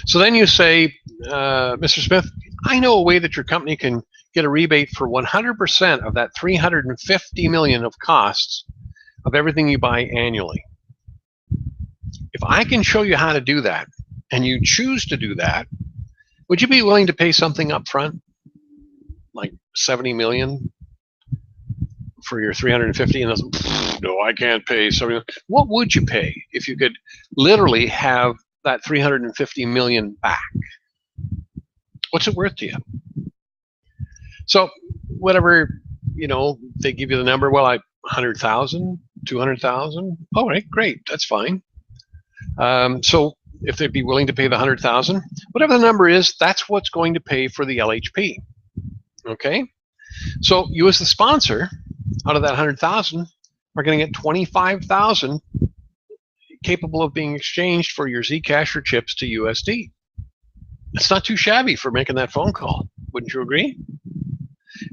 So then you say, Mr. Smith, I know a way that your company can get a rebate for 100% of that 350 million of costs of everything you buy annually. If I can show you how to do that, and you choose to do that, would you be willing to pay something up front, like 70 million for your 350? And no, I can't pay 70 million. What would you pay if you could literally have that 350 million back? What's it worth to you? So whatever, they give you the number, well, 100,000, 200,000. All right, great, that's fine. So if they'd be willing to pay the 100,000, whatever the number is, that's what's going to pay for the LHP. Okay, so you as the sponsor, out of that 100,000, are going to get 25,000 capable of being exchanged for your Zcash or chips to USD. It's not too shabby for making that phone call. Wouldn't you agree?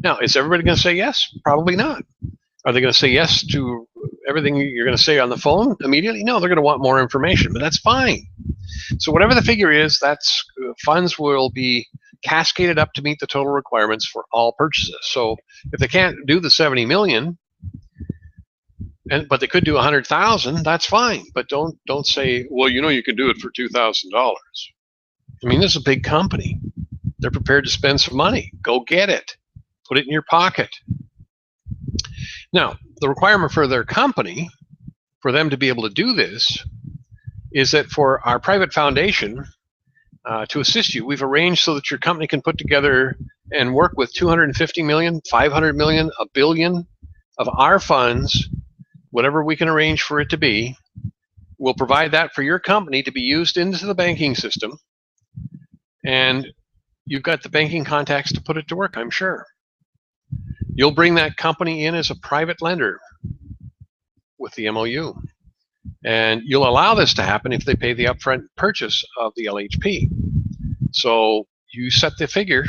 Now, is everybody going to say yes? Probably not. Are they going to say yes to everything you're going to say on the phone immediately? No, they're going to want more information, but that's fine. So whatever the figure is, that's funds will be cascaded up to meet the total requirements for all purchases. So if they can't do the 70 million, but they could do 100,000, that's fine. But don't say, well, you can do it for $2,000. I mean, this is a big company. They're prepared to spend some money. Go get it. Put it in your pocket. Now, the requirement for their company, for them to be able to do this, is that for our private foundation to assist you, we've arranged so that your company can put together and work with 250 million, 500 million, a billion of our funds, whatever we can arrange for it to be. We'll provide that for your company to be used into the banking system. And you've got the banking contacts to put it to work, I'm sure. You'll bring that company in as a private lender with the MOU. And you'll allow this to happen if they pay the upfront purchase of the LHP. So you set the figure,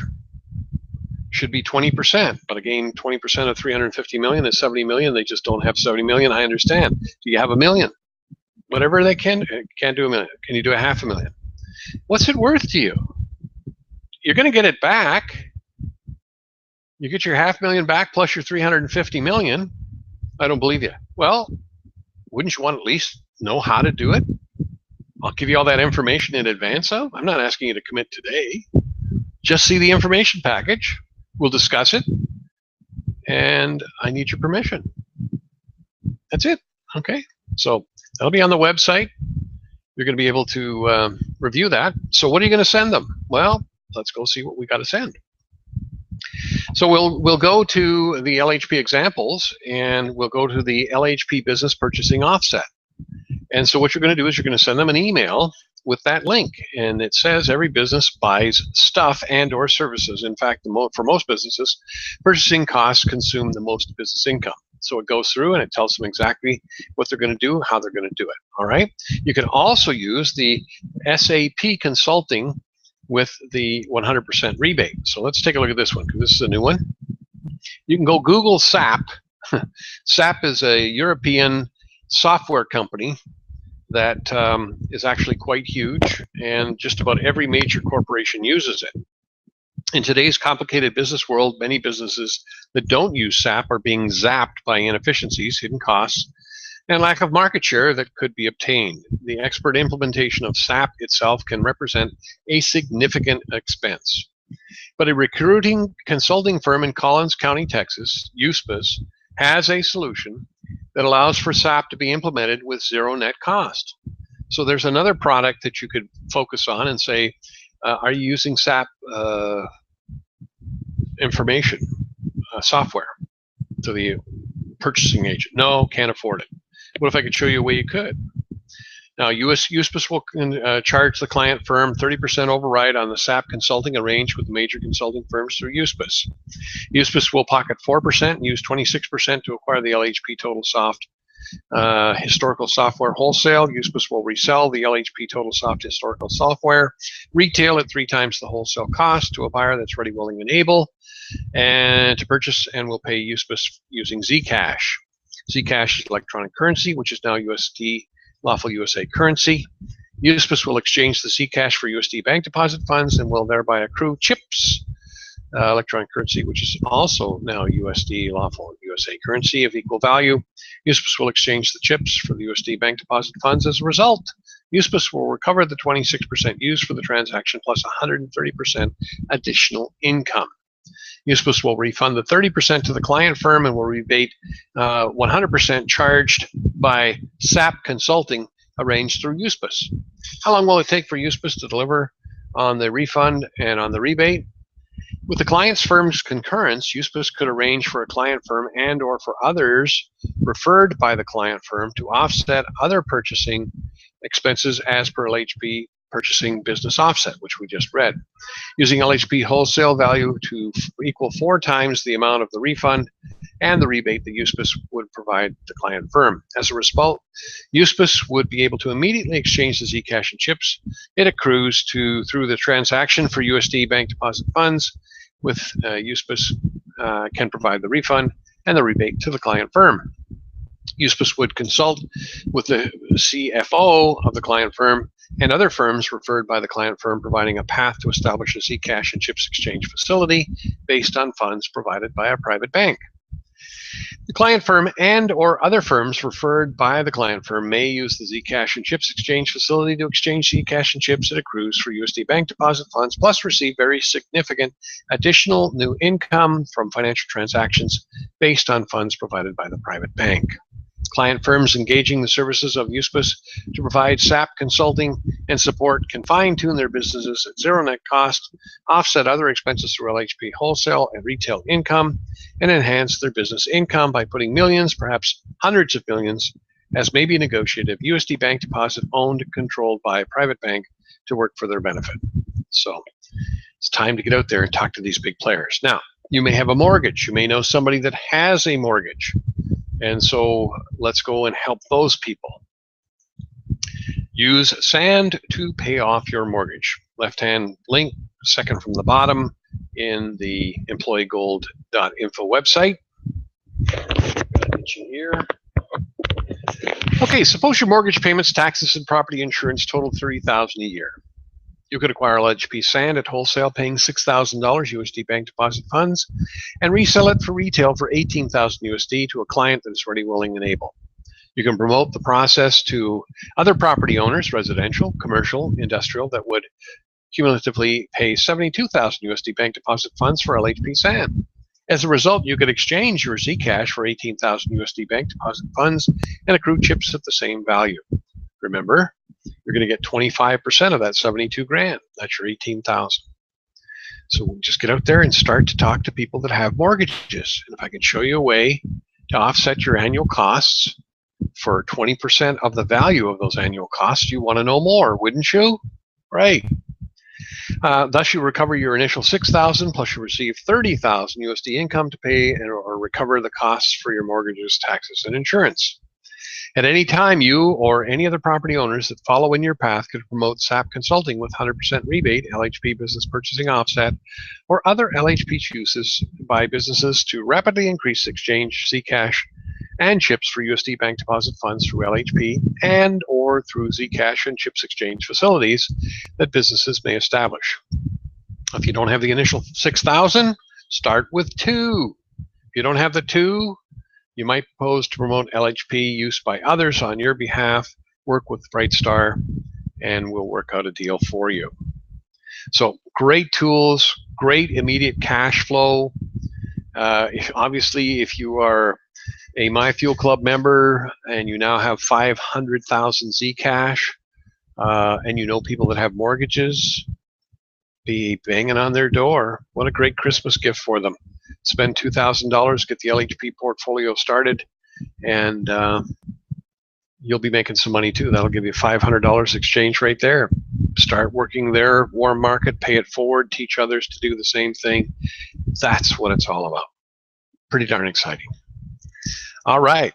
should be 20%, but again, 20% of 350 million is 70 million. They just don't have 70 million, I understand. Do you have a million? Whatever they can't do a million. Can you do a $500,000? What's it worth to you? You're going to get it back. You get your $500,000 back plus your 350 million. I don't believe you. Well, wouldn't you want to at least know how to do it? I'll give you all that information in advance of. I'm not asking you to commit today. Just see the information package. We'll discuss it. And I need your permission. That's it. Okay. So that'll be on the website. You're going to be able to review that. So what are you going to send them? Well, let's go see what we got to send. So we'll go to the LHP examples, and we'll go to the LHP business purchasing offset. And so what you're going to do is you're going to send them an email with that link, and it says every business buys stuff and or services. In fact, for most businesses, purchasing costs consume the most business income. So it goes through and it tells them exactly what they're going to do, how they're going to do it. All right. You can also use the SAP consulting with the 100% rebate. So let's take a look at this one, because this is a new one. You can go Google SAP. SAP is a European software company that is actually quite huge, and just about every major corporation uses it. In today's complicated business world, many businesses that don't use SAP are being zapped by inefficiencies, hidden costs, and lack of market share that could be obtained. The expert implementation of SAP itself can represent a significant expense. But a recruiting consulting firm in Collins County, Texas, USPIS, has a solution that allows for SAP to be implemented with zero net cost. So there's another product that you could focus on and say, are you using SAP information software to the purchasing agent? No, can't afford it. What if I could show you a way you could? Now, USPIS will charge the client firm 30% override on the SAP consulting arranged with major consulting firms through USPIS. USPIS will pocket 4% and use 26% to acquire the LHP TotalSoft historical software wholesale. USPIS will resell the LHP TotalSoft historical software, retail at 3 times the wholesale cost to a buyer that's ready, willing, and able, and to purchase, and will pay USPIS using Zcash. Zcash is electronic currency, which is now USD lawful USA currency. USPIS will exchange the Zcash for USD bank deposit funds and will thereby accrue CHIPS, electronic currency, which is also now USD lawful USA currency of equal value. USPIS will exchange the CHIPS for the USD bank deposit funds. As a result, USPIS will recover the 26% used for the transaction plus 130% additional income. USPIS will refund the 30% to the client firm and will rebate 100% charged by SAP Consulting arranged through USPIS. How long will it take for USPIS to deliver on the refund and on the rebate? With the client's firm's concurrence, USPIS could arrange for a client firm and or for others referred by the client firm to offset other purchasing expenses as per LHP purchasing business offset, which we just read, using LHP wholesale value to equal 4 times the amount of the refund and the rebate that USPIS would provide the client firm. As a result, USPIS would be able to immediately exchange the Zcash and chips it accrues through the transaction for USD bank deposit funds, with USPIS can provide the refund and the rebate to the client firm. USPIS would consult with the CFO of the client firm and other firms referred by the client firm, providing a path to establish a Zcash and chips exchange facility based on funds provided by a private bank. The client firm and or other firms referred by the client firm may use the Zcash and chips exchange facility to exchange Zcash and chips it accrues for USD bank deposit funds, plus receive very significant additional new income from financial transactions based on funds provided by the private bank. Client firms engaging the services of USPIS to provide SAP consulting and support can fine-tune their businesses at zero net cost, offset other expenses through LHP wholesale and retail income, and enhance their business income by putting millions, perhaps hundreds of millions, as may be negotiated, USD bank deposit owned and controlled by a private bank to work for their benefit. So it's time to get out there and talk to these big players. Now, you may have a mortgage. You may know somebody that has a mortgage. And so let's go and help those people. Use SAND to pay off your mortgage. Left-hand link, second from the bottom in the employeegold.info website. Here. Okay, suppose your mortgage payments, taxes, and property insurance total $30,000 a year. You could acquire LHP SAND at wholesale, paying $6,000 USD bank deposit funds, and resell it for retail for $18,000 USD to a client that is ready, willing, and able. You can promote the process to other property owners, residential, commercial, industrial, that would cumulatively pay $72,000 USD bank deposit funds for LHP SAND. As a result, you could exchange your Zcash for $18,000 USD bank deposit funds and accrue chips at the same value. Remember, you're going to get 25% of that 72 grand. That's your 18,000. So just get out there and start to talk to people that have mortgages. And if I can show you a way to offset your annual costs for 20% of the value of those annual costs. You want to know more, wouldn't you? Right. Thus, you recover your initial $6,000 plus you receive $30,000 USD income to pay or recover the costs for your mortgages, taxes, and insurance. At any time, you or any other property owners that follow in your path could promote SAP Consulting with 100% rebate, LHP Business Purchasing Offset, or other LHP uses by businesses to rapidly increase exchange Zcash and chips for USD bank deposit funds through LHP and or through Zcash and chips exchange facilities that businesses may establish. If you don't have the initial 6,000, start with 2. If you don't have the 2, you might propose to promote LHP use by others on your behalf, work with Brightstar, and we'll work out a deal for you. So great tools, great immediate cash flow. Obviously, if you are a MyFuel member and you now have 500,000 Zcash and you know people that have mortgages, be banging on their door. What a great Christmas gift for them. Spend $2,000, get the LHP portfolio started, and you'll be making some money too. That'll give you $500 exchange right there. Start working their warm market, pay it forward, teach others to do the same thing. That's what it's all about. Pretty darn exciting. All right.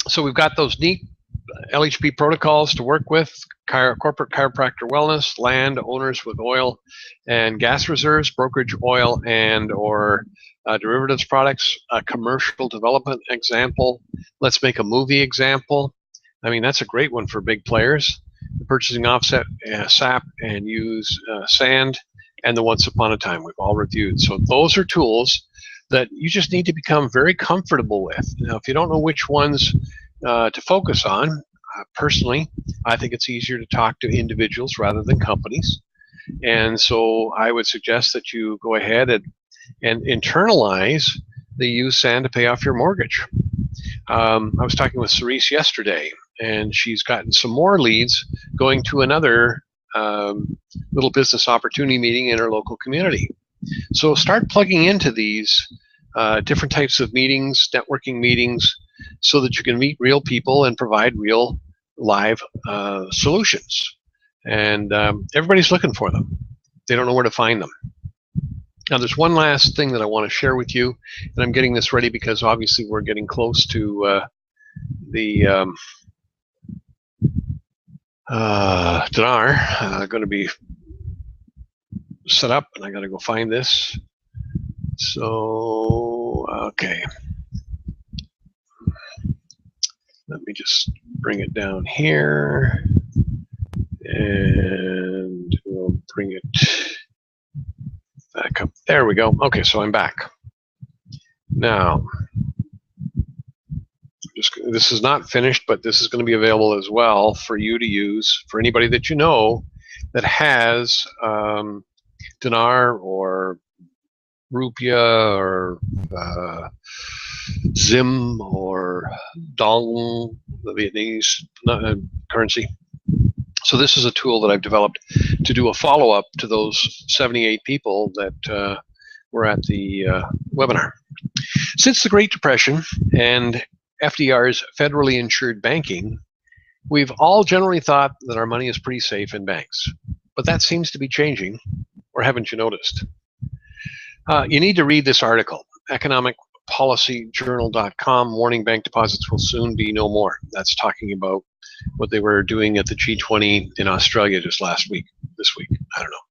So we've got those neat LHP protocols to work with: corporate chiropractor wellness, land owners with oil and gas reserves, brokerage oil and or derivatives products, a commercial development example. Let's make a movie example. I mean, that's a great one for big players. The purchasing offset, SAP, and use SAND, and the once upon a time we've all reviewed. So those are tools that you just need to become very comfortable with. Now, if you don't know which ones to focus on, personally, I think it's easier to talk to individuals rather than companies. And so I would suggest that you go ahead and internalize the use SAND to pay off your mortgage. I was talking with Cerise yesterday, and she's gotten some more leads going to another little business opportunity meeting in her local community. So start plugging into these different types of meetings, networking meetings, so that you can meet real people and provide real live solutions. And everybody's looking for them. They don't know where to find them. Now, there's one last thing that I want to share with you, and I'm getting this ready because obviously we're getting close to the dinar going to be set up, and I got to go find this. So, okay. Let me just bring it down here, and we'll bring it back up. There we go. Okay, so I'm back. Now, this is not finished, but this is going to be available as well for you to use for anybody that you know that has dinar or rupiah or Zim or Dong, the Vietnamese currency. So this is a tool that I've developed to do a follow-up to those 78 people that were at the webinar. Since the Great Depression and FDR's federally insured banking, we've all generally thought that our money is pretty safe in banks. But that seems to be changing, or haven't you noticed? You need to read this article, economicpolicyjournal.com, warning bank deposits will soon be no more. That's talking about what they were doing at the G20 in Australia just this week, I don't know.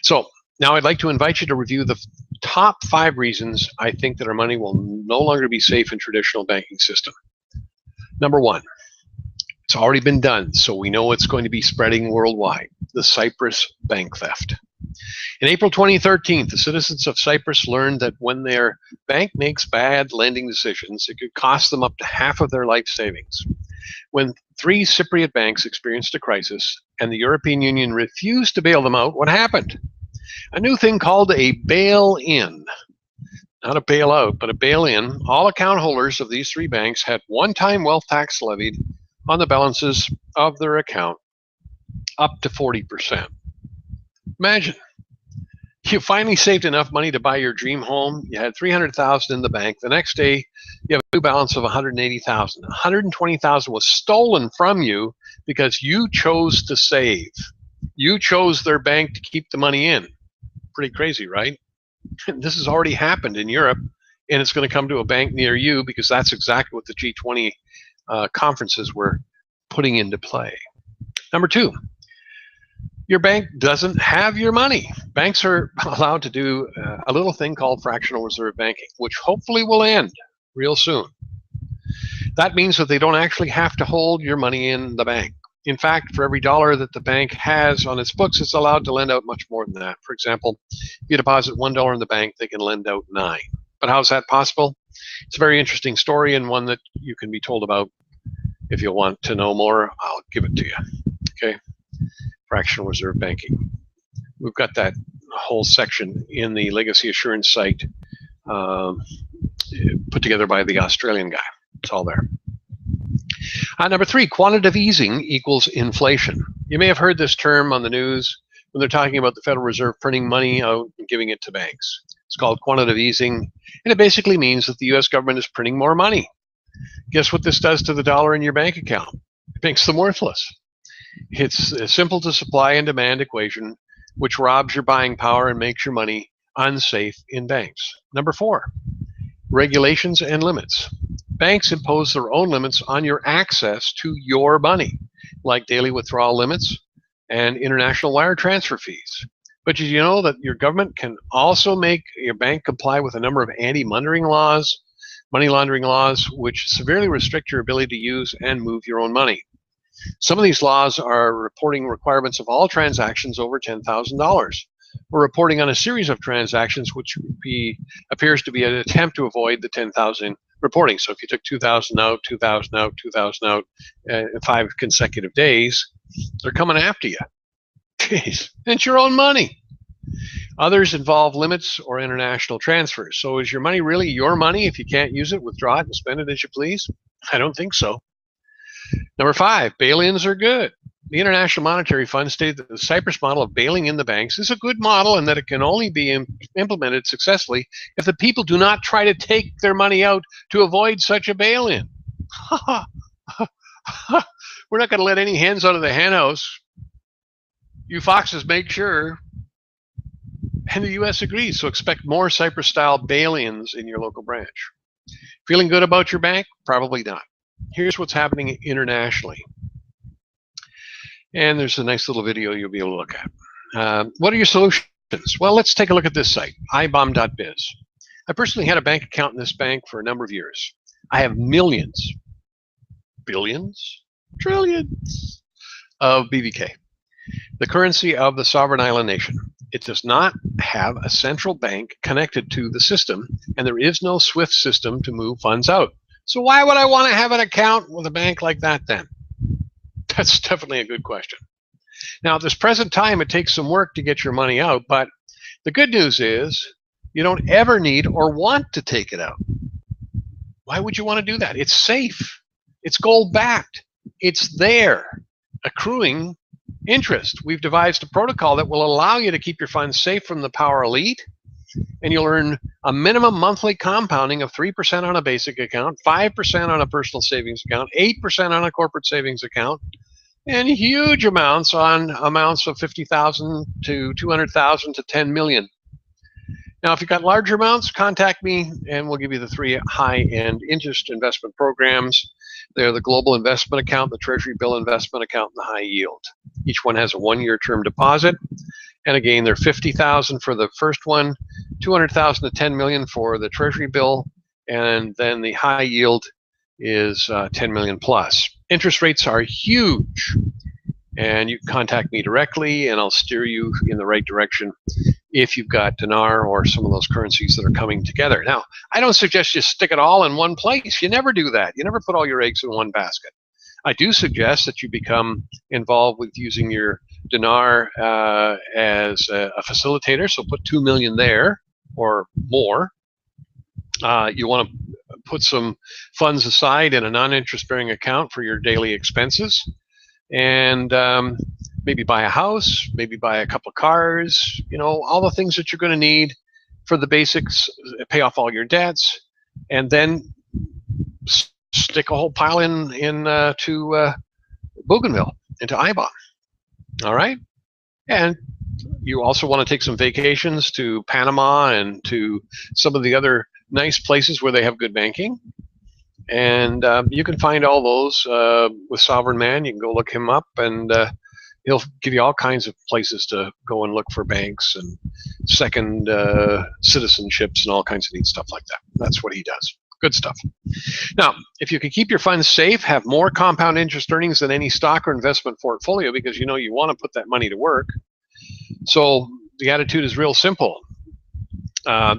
So now I'd like to invite you to review the top 5 reasons I think that our money will no longer be safe in traditional banking system. Number 1, it's already been done, so we know it's going to be spreading worldwide, the Cyprus bank theft. In April 2013, the citizens of Cyprus learned that when their bank makes bad lending decisions, it could cost them up to half of their life savings. When 3 Cypriot banks experienced a crisis and the European Union refused to bail them out, what happened? A new thing called a bail-in. Not a bailout, but a bail-in. All account holders of these 3 banks had one-time wealth tax levied on the balances of their account up to 40%. Imagine. You finally saved enough money to buy your dream home. You had 300,000 in the bank. The next day, you have a new balance of 180,000. 120,000 was stolen from you because you chose to save. You chose their bank to keep the money in. Pretty crazy, right? This has already happened in Europe, and it's going to come to a bank near you because that's exactly what the G20 conferences were putting into play. Number two, your bank doesn't have your money. Banks are allowed to do a little thing called fractional reserve banking, which hopefully will end real soon. That means that they don't actually have to hold your money in the bank. In fact, for every dollar that the bank has on its books, it's allowed to lend out much more than that. For example, if you deposit $1 in the bank, they can lend out 9. But how is that possible? It's a very interesting story and one that you can be told about. If you want to know more, I'll give it to you. Okay. Fractional reserve banking. We've got that whole section in the Legacy Assurance site put together by the Australian guy. It's all there. Number 3, quantitative easing equals inflation. You may have heard this term on the news when they're talking about the Federal Reserve printing money out and giving it to banks. It's called quantitative easing, and it basically means that the U.S. government is printing more money. Guess what this does to the dollar in your bank account? It makes them worthless. It's a simple to supply and demand equation, which robs your buying power and makes your money unsafe in banks. Number 4, regulations and limits. Banks impose their own limits on your access to your money, like daily withdrawal limits and international wire transfer fees. But did you know that your government can also make your bank comply with a number of anti-money laundering laws, which severely restrict your ability to use and move your own money? Some of these laws are reporting requirements of all transactions over $10,000, or reporting on a series of transactions which appears to be an attempt to avoid the 10,000 reporting. So if you took 2,000 out, 2,000 out, 2,000 out, 5 consecutive days, they're coming after you. Jeez, it's your own money. Others involve limits or international transfers. So is your money really your money if you can't use it, withdraw it, and spend it as you please? I don't think so. Number 5, bail-ins are good. The International Monetary Fund stated that the Cyprus model of bailing in the banks is a good model and that it can only be implemented successfully if the people do not try to take their money out to avoid such a bail-in. We're not going to let any hens out of the henhouse. You foxes make sure. And the U.S. agrees, so expect more Cyprus-style bail-ins in your local branch. Feeling good about your bank? Probably not. Here's what's happening internationally. And there's a nice little video you'll be able to look at. What are your solutions? Well, let's take a look at this site, ibom.biz. I personally had a bank account in this bank for a number of years. I have millions, billions, trillions of BVK, the currency of the sovereign island nation. It does not have a central bank connected to the system, and there is no SWIFT system to move funds out. So why would I want to have an account with a bank like that then? That's definitely a good question. Now, at this present time, it takes some work to get your money out, but the good news is you don't ever need or want to take it out. Why would you want to do that? It's safe. It's gold-backed. It's there, accruing interest. We've devised a protocol that will allow you to keep your funds safe from the power elite, and you'll earn a minimum monthly compounding of 3% on a basic account, 5% on a personal savings account, 8% on a corporate savings account, and huge amounts on amounts of 50,000 to 200,000 to 10 million. Now, if you've got larger amounts, contact me and we'll give you the 3 high-end interest investment programs. They're the Global Investment Account, the Treasury Bill Investment Account, and the High Yield. Each one has a 1-year term deposit. And again, they're 50,000 for the first one, 200,000 to 10 million for the Treasury Bill, and then the High Yield is 10 million plus. Interest rates are huge, and you can contact me directly, and I'll steer you in the right direction if you've got dinar or some of those currencies that are coming together. Now, I don't suggest you stick it all in one place. You never do that. You never put all your eggs in one basket. I do suggest that you become involved with using your dinar as a facilitator, so put 2 million there or more. You want to put some funds aside in a non-interest bearing account for your daily expenses, and maybe buy a house, maybe buy a couple of cars, all the things that you're going to need for the basics, pay off all your debts, and then stick a whole pile to Bougainville, into IBOM. All right? And you also want to take some vacations to Panama and to some of the other nice places where they have good banking. And you can find all those with Sovereign Man. You can go look him up, and he'll give you all kinds of places to go and look for banks and second citizenships and all kinds of neat stuff like that. That's what he does. Good stuff. Now, if you can keep your funds safe, have more compound interest earnings than any stock or investment portfolio, because you want to put that money to work. So the attitude is real simple.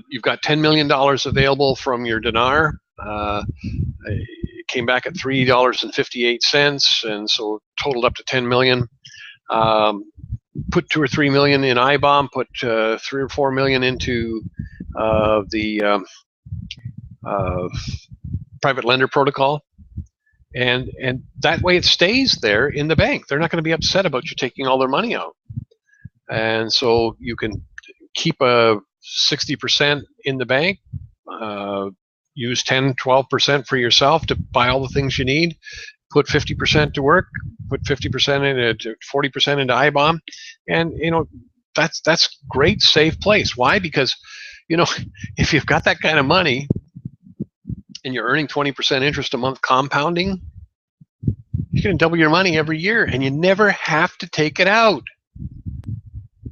You've got $10 million available from your dinar. It came back at $3.58, and so totaled up to 10 million. Put 2 or 3 million in IBOM. Put 3 or 4 million into the private lender protocol, and that way it stays there in the bank. They're not going to be upset about you taking all their money out, and so you can keep a 60% in the bank. Use 10-12% for yourself to buy all the things you need. Put 50% to work. Put 50% into 40% into IBOM, and that's great, safe place. Why? Because if you've got that kind of money and you're earning 20% interest a month compounding, you're going to double your money every year, and you never have to take it out.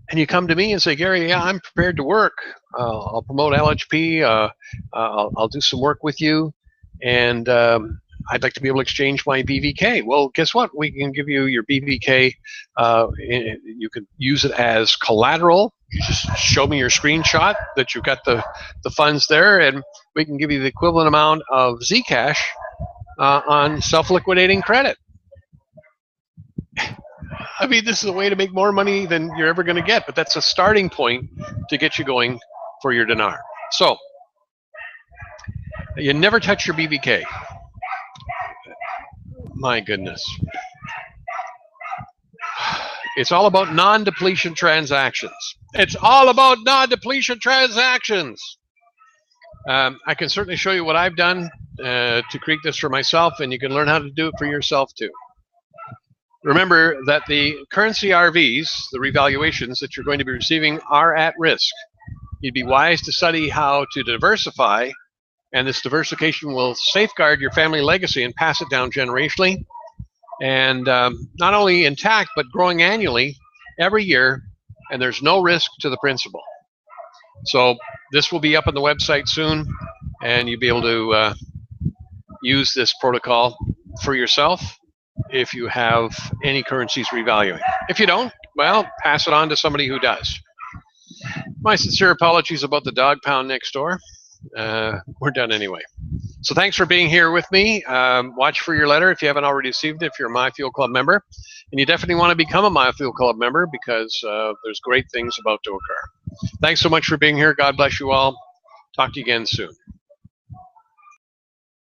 And you come to me and say, Gary, yeah, I'm prepared to work. I'll promote LHP. I'll do some work with you, and I'd like to be able to exchange my BVK. Well, guess what? We can give you your BVK. You could use it as collateral. You just show me your screenshot that you've got the funds there, and we can give you the equivalent amount of Zcash on self-liquidating credit. I mean, this is a way to make more money than you're ever going to get, but that's a starting point to get you going for your dinar. So you never touch your BVK. My goodness. It's all about non-depletion transactions. It's all about non-depletion transactions. I can certainly show you what I've done to create this for myself, and you can learn how to do it for yourself too. Remember that the currency RVs, the revaluations that you're going to be receiving, are at risk. You'd be wise to study how to diversify, and this diversification will safeguard your family legacy and pass it down generationally, and not only intact, but growing annually every year, and there's no risk to the principal. So this will be up on the website soon, and you'll be able to use this protocol for yourself if you have any currencies revaluing. If you don't, well, pass it on to somebody who does. My sincere apologies about the dog pound next door. We're done anyway. So thanks for being here with me. Watch for your letter if you haven't already received it, if you're a MyFuel Club member. And you definitely want to become a MyFuel Club member, because there's great things about to occur. Thanks so much for being here. God bless you all. Talk to you again soon.